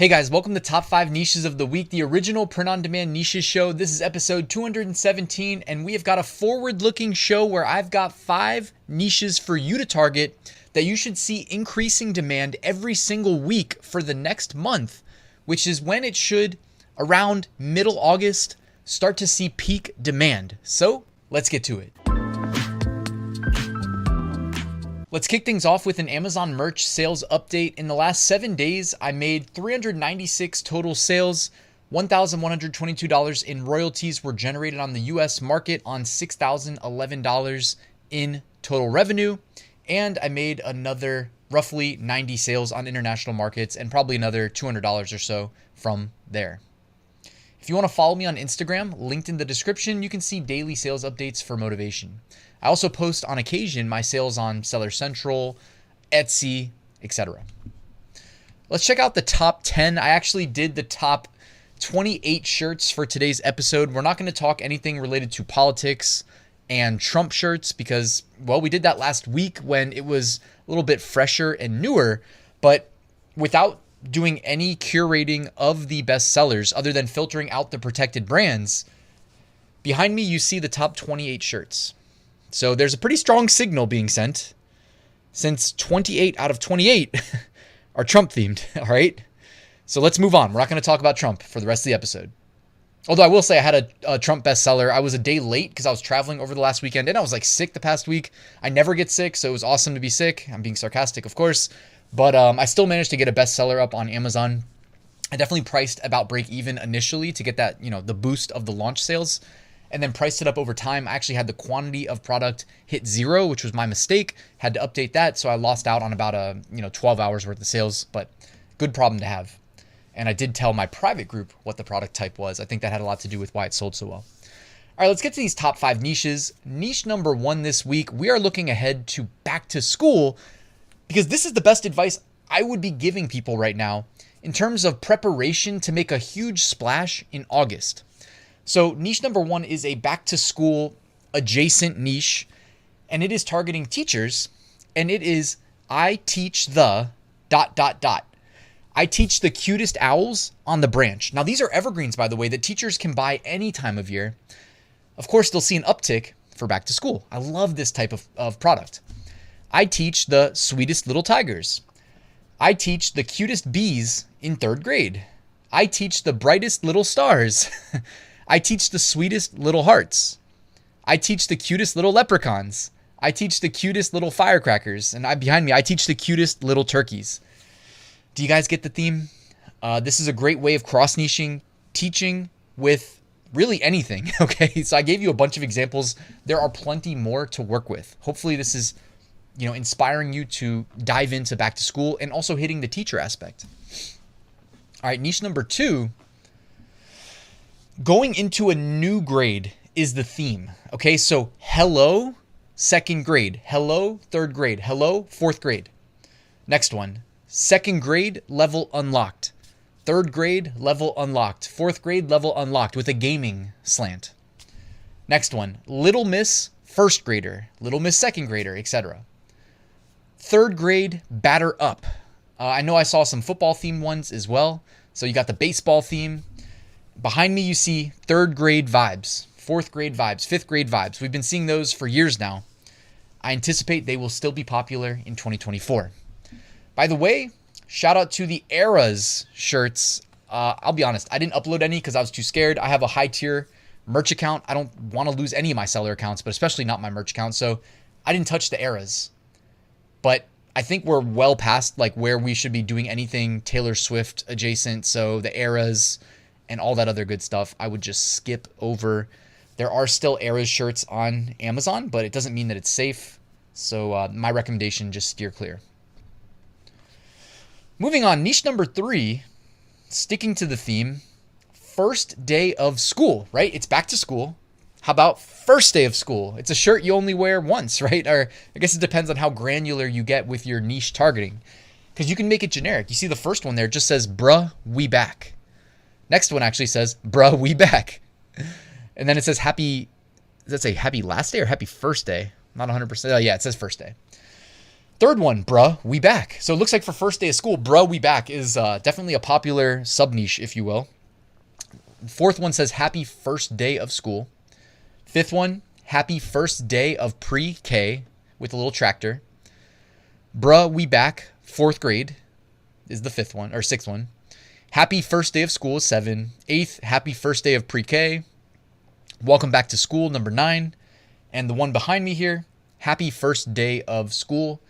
Hey guys, welcome to Top 5 Niches of the Week, the original print-on-demand niches show. This is episode 217, and we have got a forward-looking show where I've got 5 niches for you to target that you should see increasing demand every single week for the next month, which is when it should, around middle August, start to see peak demand. So let's get to it. Let's kick things off with an Amazon merch sales update. In the last 7 days, I made 396 total sales. $1,122 in royalties were generated on the US market on $6,011 in total revenue. And I made another roughly 90 sales on international markets and probably another $200 or so from there. If you want to follow me on Instagram, linked in the description, you can see daily sales updates for motivation. I also post on occasion my sales on Seller Central, Etsy, etc. Let's check out the top 10. I actually did the top 28 shirts for today's episode. We're not going to talk anything related to politics and Trump shirts because, well, we did that last week when it was a little bit fresher and newer, but without doing any curating of the best sellers other than filtering out the protected brands, behind me you see the top 28 shirts. So there's a pretty strong signal being sent since 28 out of 28 are Trump themed, all right? So let's move on. We're not going to talk about Trump for the rest of the episode. Although I will say I had a Trump bestseller. I was a day late because I was traveling over the last weekend and I was like sick the past week. I never get sick, so it was awesome to be sick. I'm being sarcastic, of course. But I still managed to get a bestseller up on Amazon. I definitely priced about break even initially to get that, the boost of the launch sales, and then priced it up over time. I actually had the quantity of product hit 0, which was my mistake. Had to update that, so I lost out on about 12 hours worth of sales, but good problem to have. And I did tell my private group what the product type was. I think that had a lot to do with why it sold so well. All right, let's get to these top 5 niches. Niche number 1 this week, we are looking ahead to back to school, because this is the best advice I would be giving people right now in terms of preparation to make a huge splash in August. So niche number 1 is a back to school adjacent niche, and it is targeting teachers, and it is I teach the ... I teach the cutest owls on the branch. Now these are evergreens, by the way, that teachers can buy any time of year. Of course, they'll see an uptick for back to school. I love this type of product. I teach the sweetest little tigers. I teach the cutest bees in 3rd grade. I teach the brightest little stars. I teach the sweetest little hearts. I teach the cutest little leprechauns. I teach the cutest little firecrackers. And behind me, I teach the cutest little turkeys. Do you guys get the theme? This is a great way of cross-niching, teaching with really anything, okay? So I gave you a bunch of examples. There are plenty more to work with. Hopefully this is inspiring you to dive into back to school and also hitting the teacher aspect. All right, niche number 2, going into a new grade is the theme. Okay, so hello, 2nd grade. Hello, 3rd grade. Hello, 4th grade. Next one, 2nd grade level unlocked. 3rd grade level unlocked. 4th grade level unlocked with a gaming slant. Next one, Little Miss 1st grader. Little Miss 2nd grader, etc. 3rd grade batter up. I know I saw some football themed ones as well. So you got the baseball theme. Behind me, you see 3rd grade vibes, 4th grade vibes, 5th grade vibes. We've been seeing those for years now. I anticipate they will still be popular in 2024. By the way, shout out to the Eras shirts. I'll be honest, I didn't upload any because I was too scared. I have a high tier merch account. I don't want to lose any of my seller accounts, but especially not my merch account. So I didn't touch the Eras. But I think we're well past where we should be doing anything Taylor Swift adjacent. So the Eras and all that other good stuff, I would just skip over. There are still Eras shirts on Amazon, but it doesn't mean that it's safe. So my recommendation, just steer clear. Moving on, niche number 3, sticking to the theme, first day of school, right? It's back to school. How about first day of school? It's a shirt you only wear once, right? Or I guess it depends on how granular you get with your niche targeting, because you can make it generic. You see the first one there just says, bruh, we back. Next one actually says, bruh, we back. And then it says does that say happy last day or happy first day? Not 100%. Oh, yeah, it says first day. Third one, bruh, we back. So it looks like for first day of school, bruh, we back is definitely a popular sub niche, if you will. Fourth one says happy first day of school. Fifth one, happy first day of pre-K with a little tractor. Bruh, we back. Fourth grade is the fifth one, or sixth one. Happy first day of school is 7. Eighth, happy first day of pre-K. Welcome back to school, number 9. And the one behind me here, happy first day of school,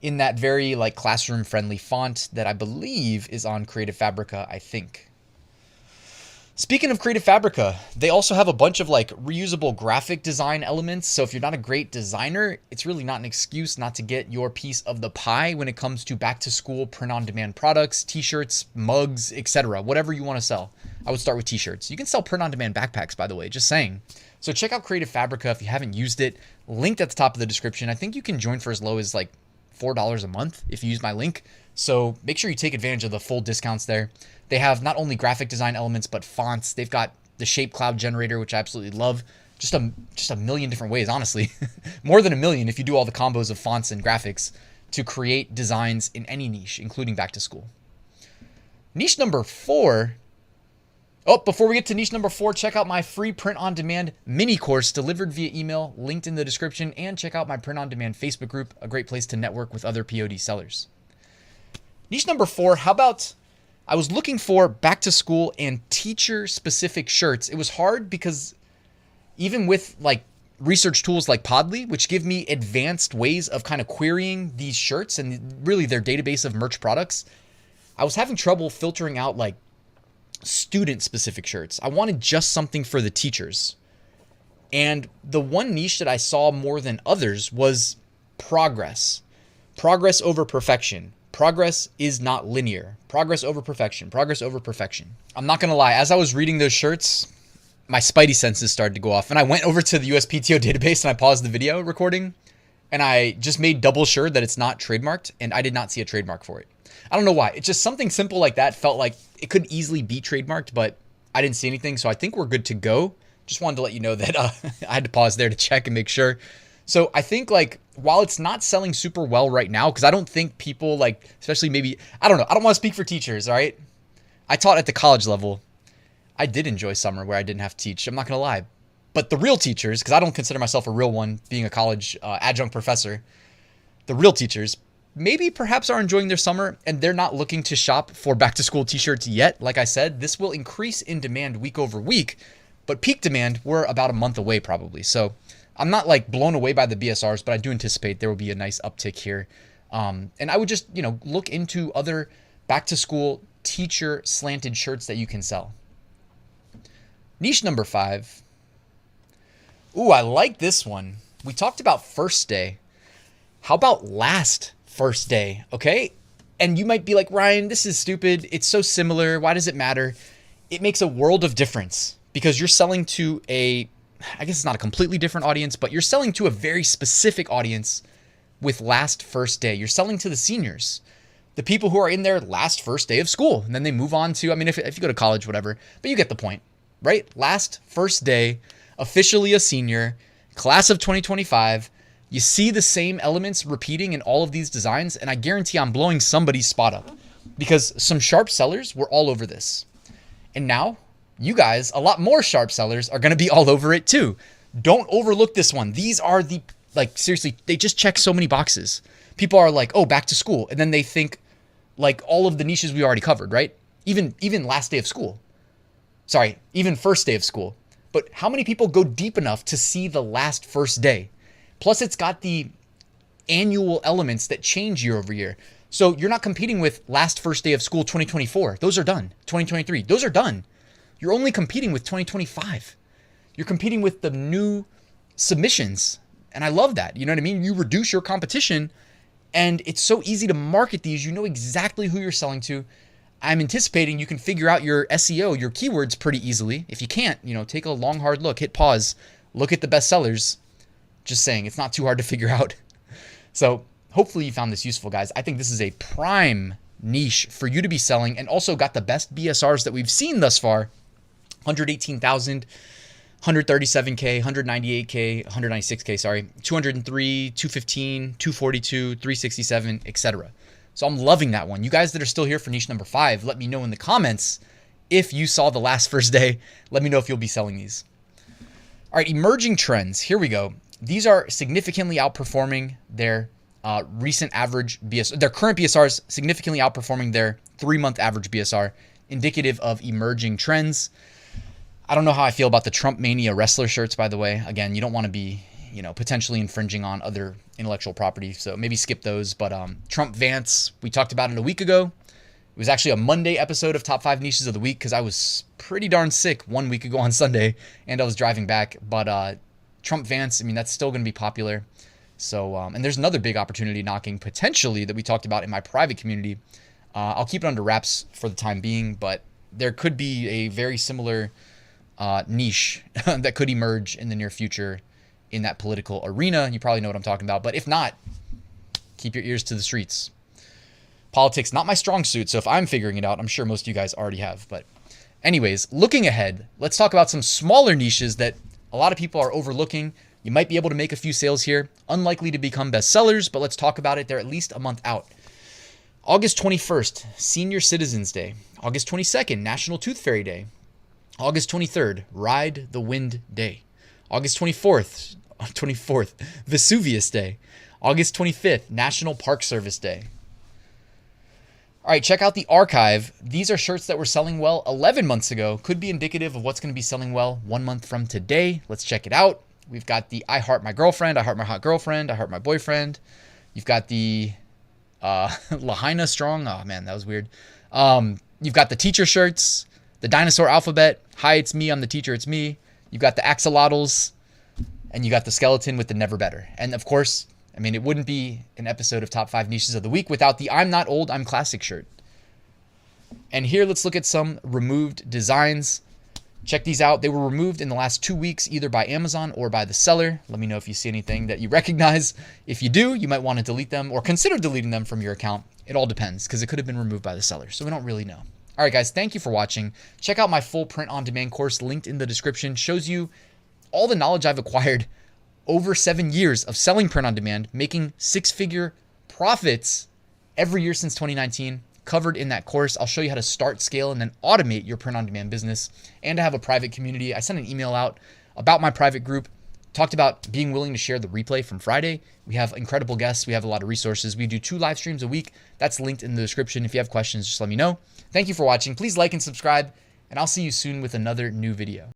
in that very like classroom friendly font that I believe is on Creative Fabrica, I think. Speaking of Creative Fabrica, they also have a bunch of like reusable graphic design elements. So if you're not a great designer, it's really not an excuse not to get your piece of the pie when it comes to back to school print on demand products, t-shirts, mugs, etc. Whatever you want to sell. I would start with t-shirts. You can sell print on demand backpacks, by the way, just saying. So check out Creative Fabrica if you haven't used it. Linked at the top of the description. I think you can join for as low as like $4 a month if you use my link. So make sure you take advantage of the full discounts there. They have not only graphic design elements, but fonts. They've got the shape cloud generator, which I absolutely love. Just a million different ways, honestly. More than a million if you do all the combos of fonts and graphics to create designs in any niche, including back to school. Niche number 4. Oh, before we get to niche number 4, check out my free print on demand mini course delivered via email, linked in the description, and check out my print on demand Facebook group, a great place to network with other POD sellers. Niche number 4, how about, I was looking for back to school and teacher specific shirts. It was hard because even with like research tools like Podly, which give me advanced ways of kind of querying these shirts and really their database of merch products, I was having trouble filtering out like student specific shirts. I wanted just something for the teachers. And the one niche that I saw more than others was progress. Progress over perfection. Progress is not linear. Progress over perfection. Progress over perfection. I'm not going to lie. As I was reading those shirts, my spidey senses started to go off. And I went over to the USPTO database and I paused the video recording. And I just made double sure that it's not trademarked. And I did not see a trademark for it. I don't know why. It's just something simple like that felt like it could easily be trademarked, but I didn't see anything. So I think we're good to go. Just wanted to let you know that I had to pause there to check and make sure. So I think like while it's not selling super well right now, because I don't think people like, especially maybe, I don't know. I don't want to speak for teachers, all right? I taught at the college level. I did enjoy summer where I didn't have to teach. I'm not going to lie. But the real teachers, because I don't consider myself a real one being a college adjunct professor, the real teachers maybe perhaps are enjoying their summer and they're not looking to shop for back to school t-shirts yet. Like I said, this will increase in demand week over week, but peak demand, we're about a month away probably. So I'm not like blown away by the BSRs, but I do anticipate there will be a nice uptick here. And I would just, look into other back to school teacher slanted shirts that you can sell. Niche number 5. Ooh, I like this one. We talked about first day. How about last first day? Okay. And you might be like, Ryan, this is stupid. It's so similar. Why does it matter? It makes a world of difference because you're selling to I guess it's not a completely different audience, but you're selling to a very specific audience with last first day. You're selling to the seniors, the people who are in their last first day of school. And then they move on to, if you go to college, whatever, but you get the point, right? Last first day, officially a senior, class of 2025. You see the same elements repeating in all of these designs, and I guarantee I'm blowing somebody's spot up because some sharp sellers were all over this. And now you guys, a lot more sharp sellers are going to be all over it too. Don't overlook this one. These are seriously, they just check so many boxes. People are like, oh, back to school. And then they think like all of the niches we already covered, right? Even last day of school. Sorry, even first day of school. But how many people go deep enough to see the last first day? Plus, it's got the annual elements that change year over year. So you're not competing with last first day of school 2024. Those are done. 2023. Those are done. You're only competing with 2025. You're competing with the new submissions. And I love that. You know what I mean? You reduce your competition and it's so easy to market these. You know exactly who you're selling to. I'm anticipating you can figure out your SEO, your keywords pretty easily. If you can't, take a long, hard look, hit pause, look at the best sellers. Just saying, it's not too hard to figure out. So hopefully you found this useful, guys. I think this is a prime niche for you to be selling and also got the best BSRs that we've seen thus far. 118,000, 137K, 198K, 196K, sorry, 203, 215, 242, 367, etc. So I'm loving that one. You guys that are still here for niche number 5, let me know in the comments if you saw the last first day. Let me know if you'll be selling these. All right, emerging trends. Here we go. These are significantly outperforming their recent average BSR. Their current BSRs significantly outperforming their 3-month average BSR, indicative of emerging trends. I don't know how I feel about the Trump Mania wrestler shirts, by the way. Again, you don't want to be, potentially infringing on other intellectual property, so maybe skip those. But Trump Vance, we talked about it a week ago. It was actually a Monday episode of Top 5 Niches of the Week because I was pretty darn sick 1 week ago on Sunday and I was driving back. But Trump Vance, that's still going to be popular. So, and there's another big opportunity knocking potentially that we talked about in my private community. I'll keep it under wraps for the time being, but there could be a very similar niche that could emerge in the near future in that political arena. You probably know what I'm talking about, but if not, keep your ears to the streets. Politics, not my strong suit, so if I'm figuring it out, I'm sure most of you guys already have. But anyways, looking ahead, let's talk about some smaller niches that a lot of people are overlooking. You might be able to make a few sales here. Unlikely to become bestsellers, but let's talk about it. They're at least a month out. August 21st, Senior Citizens Day. August 22nd, National Tooth Fairy Day. August 23rd, Ride the Wind Day. August 24th, Vesuvius Day. August 25th, National Park Service Day. All right, check out the archive. These are shirts that were selling well 11 months ago. Could be indicative of what's going to be selling well 1 month from today. Let's check it out. We've got the I Heart My Girlfriend, I Heart My Hot Girlfriend, I Heart My Boyfriend. You've got the Lahaina Strong. Oh, man, that was weird. You've got the teacher shirts, the dinosaur alphabet. Hi, it's me. I'm the teacher. It's me. You've got the axolotls, and you got the skeleton with the never better. And, of course, it wouldn't be an episode of Top 5 Niches of the Week without the I'm Not Old, I'm Classic shirt. And here, let's look at some removed designs. Check these out. They were removed in the last 2 weeks, either by Amazon or by the seller. Let me know if you see anything that you recognize. If you do, you might want to delete them or consider deleting them from your account. It all depends because it could have been removed by the seller. So we don't really know. All right, guys, thank you for watching. Check out my full print-on-demand course linked in the description. Shows you all the knowledge I've acquired over 7 years of selling print on demand, making 6-figure profits every year since 2019, covered in that course. I'll show you how to start, scale, and then automate your print on demand business, and to have a private community. I sent an email out about my private group, talked about being willing to share the replay from Friday. We have incredible guests. We have a lot of resources. We do 2 live streams a week. That's linked in the description. If you have questions, just let me know. Thank you for watching. Please like and subscribe, and I'll see you soon with another new video.